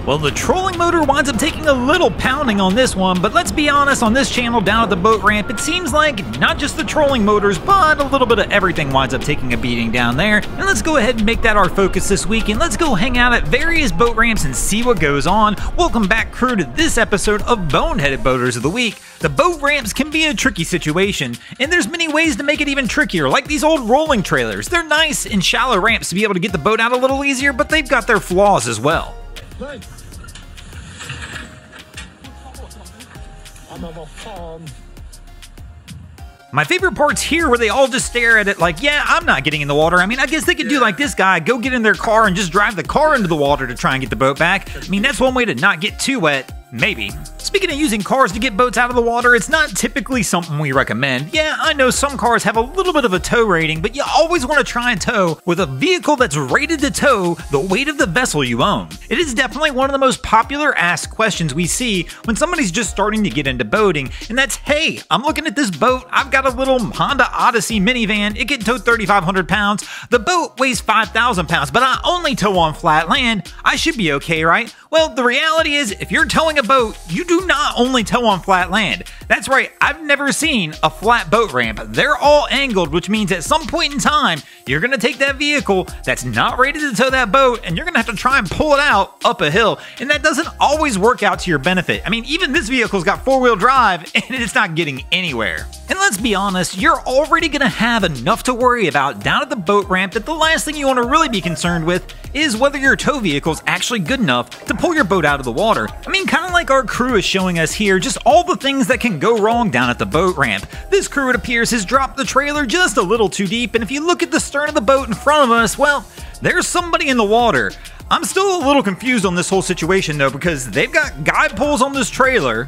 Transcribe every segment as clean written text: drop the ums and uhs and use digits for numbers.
Well, the trolling motor winds up taking a little pounding on this one, but let's be honest, on this channel down at the boat ramp, it seems like not just the trolling motors, but a little bit of everything winds up taking a beating down there. And let's go ahead and make that our focus this week, and let's go hang out at various boat ramps and see what goes on. Welcome back, crew, to this episode of Boneheaded Boaters of the Week. The boat ramps can be a tricky situation, and there's many ways to make it even trickier, like these old rolling trailers. They're nice and shallow ramps to be able to get the boat out a little easier, but they've got their flaws as well. My favorite part's here where they all just stare at it like, yeah, I'm not getting in the water. I mean, I guess they could do like this guy, go get in their car and just drive the car into the water to try and get the boat back. I mean, that's one way to not get too wet. Maybe. Speaking of using cars to get boats out of the water, it's not typically something we recommend. Yeah, I know some cars have a little bit of a tow rating, but you always want to try and tow with a vehicle that's rated to tow the weight of the vessel you own. It is definitely one of the most popular asked questions we see when somebody's just starting to get into boating, and that's, hey, I'm looking at this boat, I've got a little Honda Odyssey minivan, it can tow 3,500 pounds, the boat weighs 5,000 pounds, but I only tow on flat land, I should be okay, right? Well, the reality is, if you're towing a boat, you do not only tow on flat land. That's right, I've never seen a flat boat ramp. They're all angled, which means at some point in time, you're going to take that vehicle that's not rated to tow that boat, and you're going to have to try and pull it out up a hill, and that doesn't always work out to your benefit. I mean, even this vehicle's got four-wheel drive, and it's not getting anywhere. And let's be honest, you're already going to have enough to worry about down at the boat ramp that the last thing you want to really be concerned with is whether your tow vehicle is actually good enough to pull your boat out of the water. I mean, kind of like our crew is showing us here, just all the things that can go wrong down at the boat ramp. This crew, it appears, has dropped the trailer just a little too deep, and if you look at the stern of the boat in front of us, well, there's somebody in the water. I'm still a little confused on this whole situation though, because they've got guide poles on this trailer,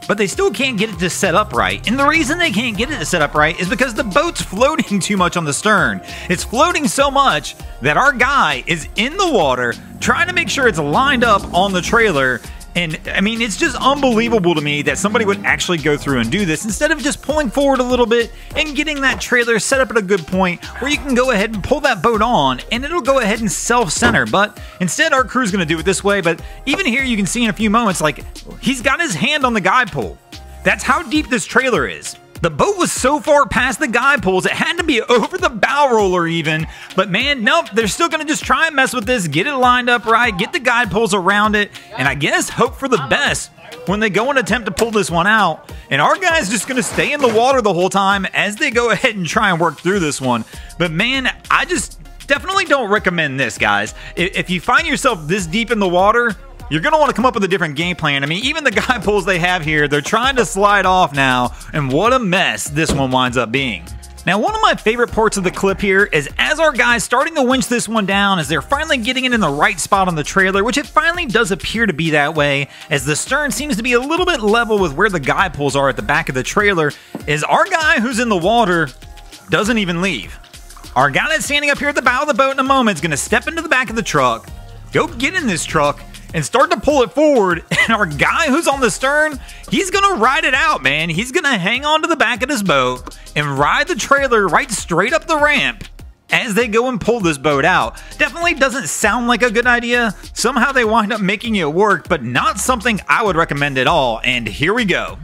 but they still can't get it to set up right. And the reason they can't get it to set up right is because the boat's floating too much on the stern. It's floating so much that our guy is in the water trying to make sure it's lined up on the trailer. And I mean, it's just unbelievable to me that somebody would actually go through and do this instead of just pulling forward a little bit and getting that trailer set up at a good point where you can go ahead and pull that boat on and it'll go ahead and self-center. But instead, our crew's going to do it this way. But even here, you can see in a few moments, like, he's got his hand on the guide pole. That's how deep this trailer is. The boat was so far past the guide poles, it had to be over the bow roller even. But man, nope, they're still going to just try and mess with this, get it lined up right, get the guide poles around it, and I guess hope for the best when they go and attempt to pull this one out. And our guy's just going to stay in the water the whole time as they go ahead and try and work through this one. But man, I just definitely don't recommend this, guys. If you find yourself this deep in the water, you're going to want to come up with a different game plan. I mean, even the guide poles they have here, they're trying to slide off now, and what a mess this one winds up being. Now, one of my favorite parts of the clip here is as our guys starting to winch this one down, as they're finally getting it in the right spot on the trailer, which it finally does appear to be that way, as the stern seems to be a little bit level with where the guide poles are at the back of the trailer, is our guy who's in the water doesn't even leave. Our guy that's standing up here at the bow of the boat in a moment is going to step into the back of the truck, go get in this truck, and start to pull it forward, and our guy who's on the stern, he's gonna ride it out, man. He's gonna hang on to the back of this boat and ride the trailer right straight up the ramp as they go and pull this boat out. Definitely doesn't sound like a good idea. Somehow they wind up making it work, but not something I would recommend at all, and here we go.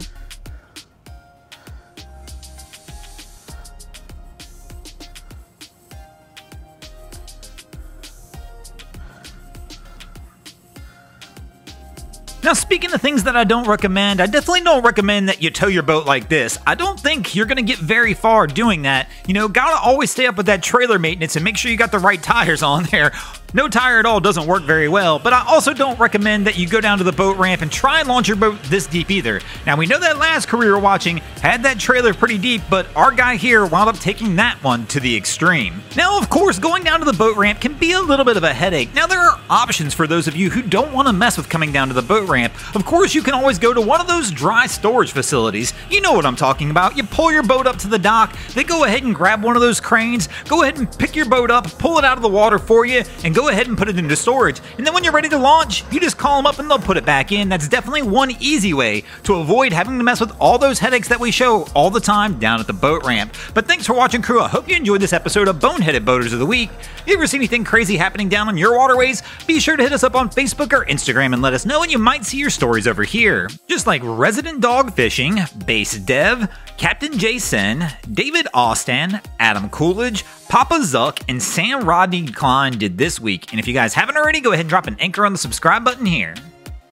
Now, speaking of things that I don't recommend, I definitely don't recommend that you tow your boat like this. I don't think you're going to get very far doing that. You know, gotta always stay up with that trailer maintenance and make sure you got the right tires on there. No tire at all doesn't work very well, but I also don't recommend that you go down to the boat ramp and try and launch your boat this deep either. Now, we know that last crew we were watching had that trailer pretty deep, but our guy here wound up taking that one to the extreme. Now, of course, going down to the boat ramp can be a little bit of a headache. Now, there are options for those of you who don't want to mess with coming down to the boat ramp. Of course, you can always go to one of those dry storage facilities. You know what I'm talking about. You pull your boat up to the dock, they go ahead and grab one of those cranes, go ahead and pick your boat up, pull it out of the water for you, and go go ahead and put it into storage. And then when you're ready to launch, you just call them up and they'll put it back in. That's definitely one easy way to avoid having to mess with all those headaches that we show all the time down at the boat ramp. But thanks for watching, crew. I hope you enjoyed this episode of Boneheaded Boaters of the Week. If you ever see anything crazy happening down on your waterways, be sure to hit us up on Facebook or Instagram and let us know, and you might see your stories over here. Just like Resident Dog Fishing, Base Dev, Captain Jason, David Austin, Adam Coolidge, Papa Zuck, and Sam Rodney Klein did this week. And if you guys haven't already, go ahead and drop an anchor on the subscribe button here.